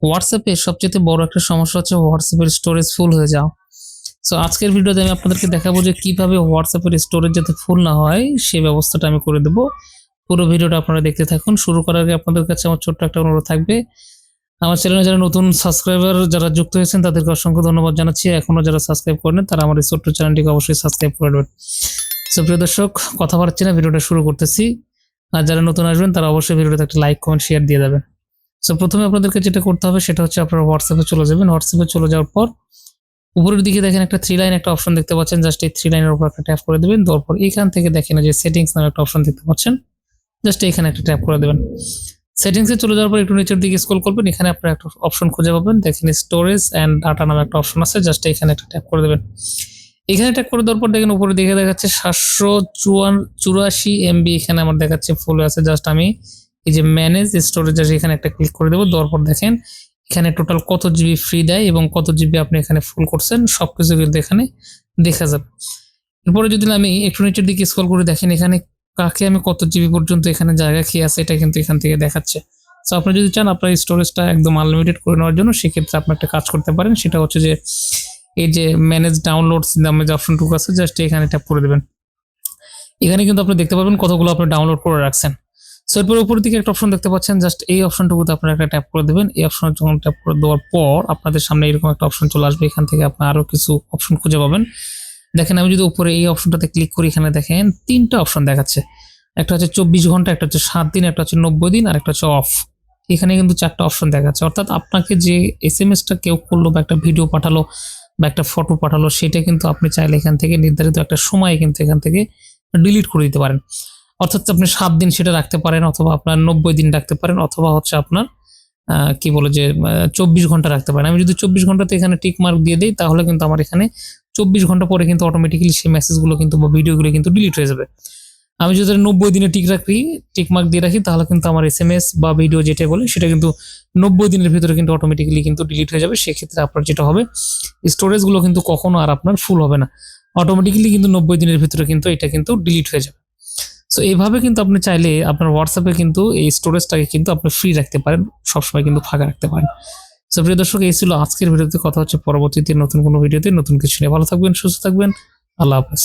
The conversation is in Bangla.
হোয়াটসঅ্যাপে সবচেয়ে বড় একটা সমস্যা হচ্ছে হোয়াটসঅ্যাপের স্টোরেজ ফুল হয়ে যাওয়া। সো আজকের ভিডিওতে আমি আপনাদেরকে দেখাবো যে কিভাবে হোয়াটসঅ্যাপের স্টোরেজ যাতে ফুল না হয় সেই ব্যবস্থাটা আমি করে দেবো। পুরো ভিডিওটা আপনারা দেখতে থাকুন। শুরু করার আগে আপনাদের কাছে আমার ছোট্ট একটা অনুরোধ থাকবে। আমার চ্যানেলে যারা নতুন সাবস্ক্রাইবার যারা যুক্ত হয়েছেন তাদেরকে অসংখ্য ধন্যবাদ জানাচ্ছি। এখনো যারা সাবস্ক্রাইব করেন তারা আমার এই ছোট্ট চ্যানেলটিকে অবশ্যই সাবস্ক্রাইব করে দেবেন। সো প্রিয় দর্শক, কথা বাড়াচ্ছি না, ভিডিওটা শুরু করতেছি। আর যারা নতুন আসবেন তারা অবশ্যই ভিডিওতে একটা লাইক, কমেন্ট, শেয়ার দিয়ে দেবেন। সো প্রথমে আপনাদেরকে যেটা করতে হবে সেটা হচ্ছে আপনারা হোয়াটসঅ্যাপে চলে যাবেন। হোয়াটসঅ্যাপে চলে যাওয়ার পর উপরের দিকে দেখেন একটা থ্রি লাইন একটা অপশন দেখতে পাচ্ছেন। জাস্ট এই থ্রি লাইনের উপর একটা ট্যাপ করে দেবেন। দেওয়ার পর এখান থেকে দেখেন যে সেটিংস নামে একটা অপশন দেখতে পাচ্ছেন। জাস্ট এখানে একটা ট্যাপ করে দেবেন। সেটিংসে চলে যাওয়ার পর একটু নিচের দিকে স্ক্রল করবেন। এখানে আপনারা একটা অপশন খুঁজে পাবেন। দেখেন স্টোরেজ অ্যান্ড ডাটা নামে একটা অপশন আছে। জাস্ট এখানে একটা ট্যাপ করে দেবেন। এখানে ট্যাপ করে দেওয়ার পর দেখেন উপরে দিকে দেখাচ্ছে 784 MB এখানে আমার দেখাচ্ছে ফুল আছে। জাস্ট আমি এই যে ম্যানেজ স্টোরেজ আছে এখানে একটা ক্লিক করে দেবো। দেওয়ার পর দেখেন এখানে টোটাল কত জিবি ফ্রি দেয় এবং কত জিবি আপনি এখানে ফুল করছেন সবকিছু কিন্তু এখানে দেখা যাবে। এরপরে যদি আমি একটু নিচের দিকে স্ক্রল করে দেখেন এখানে কাকে আমি কত জিবি পর্যন্ত এখানে জায়গা খেয়ে আছে এটা কিন্তু এখান থেকে দেখাচ্ছে। সো আপনি যদি চান আপনার স্টোরেজটা একদম আনলিমিটেড করে নেওয়ার জন্য সেক্ষেত্রে আপনি একটা কাজ করতে পারেন। সেটা হচ্ছে যে এই যে ম্যানেজ ডাউনলোডস নামে যে অপশনটুকু আছে জাস্ট এখানে ট্যাপ করে দেবেন। এখানে কিন্তু আপনি দেখতে পাবেন কতগুলো আপনি ডাউনলোড করে রাখছেন। সো এরপর উপরের দিকে একটা অপশন দেখতে পাচ্ছেন। জাস্ট এই অপশনটুকুতে আপনারা একটা ট্যাপ করে দেবেন। এই অপশন যখন ট্যাপ করে দেওয়ার পর আপনাদের সামনে এরকম একটা অপশন চলে আসবে। এখান থেকে আপনি আরো কিছু অপশন খুঁজে পাবেন। দেখেন আমি যদি উপরে এই অপশনটাতে ক্লিক করি এখানে দেখেন তিনটা অপশন দেখাচ্ছে। একটা হচ্ছে 24 ঘন্টা, একটা হচ্ছে 7 দিন, একটা হচ্ছে 90 দিন আর একটা হচ্ছে অফ। এখানে কিন্তু চারটা অপশন দেখাচ্ছে। অর্থাৎ আপনাকে যে এসএমএসটা কেউ করলো বা একটা ভিডিও পাঠালো বা একটা ফটো পাঠালো সেটা কিন্তু আপনি চাইলে এখান থেকে নির্ধারিত একটা সময় কিন্তু এখান থেকে ডিলিট করে দিতে পারেন। অর্থাৎ আপনি 7 দিন সেটা রাখতে পারেন অথবা আপনার 90 দিন রাখতে পারেন অথবা হচ্ছে আপনার কি বলে যে 24 ঘন্টা রাখতে পারেন। আমি যদি 24 ঘন্টাতে এখানে টিক মার্ক দিয়ে দিই তাহলে কিন্তু আমার এখানে 24 ঘন্টা পরে কিন্তু অটোমেটিক্যালি সেই মেসেজগুলো কিন্তু বা ভিডিওগুলো কিন্তু ডিলিট হয়ে যাবে। আমি যদি 90 দিনে টিক মার্ক দিয়ে রাখি তাহলে কিন্তু আমার এসএমএস বা ভিডিও যেটা বলে সেটা কিন্তু 90 দিনের ভিতরে কিন্তু অটোমেটিক্যালি কিন্তু ডিলিট হয়ে যাবে। সেক্ষেত্রে আপনার যেটা হবে স্টোরেজগুলো কিন্তু কখনো আর আপনার ফুল হবে না। অটোমেটিক্যালি কিন্তু 90 দিনের ভিতরে কিন্তু এটা কিন্তু ডিলিট হয়ে যাবে। সো এইভাবে কিন্তু আপনি চাইলে আপনার হোয়াটসঅ্যাপে কিন্তু এই স্টোরেজটাকে কিন্তু আপনি ফ্রি রাখতে পারেন, সবসময় কিন্তু ফাঁকা রাখতে পারেন। সো প্রিয় দর্শক, এই ছিল আজকের ভিডিওতে। কথা হচ্ছে পরবর্তীতে নতুন কোনো ভিডিওতে নতুন কিছু নিয়ে। ভালো থাকবেন, সুস্থ থাকবেন। আল্লাহ হাফেজ।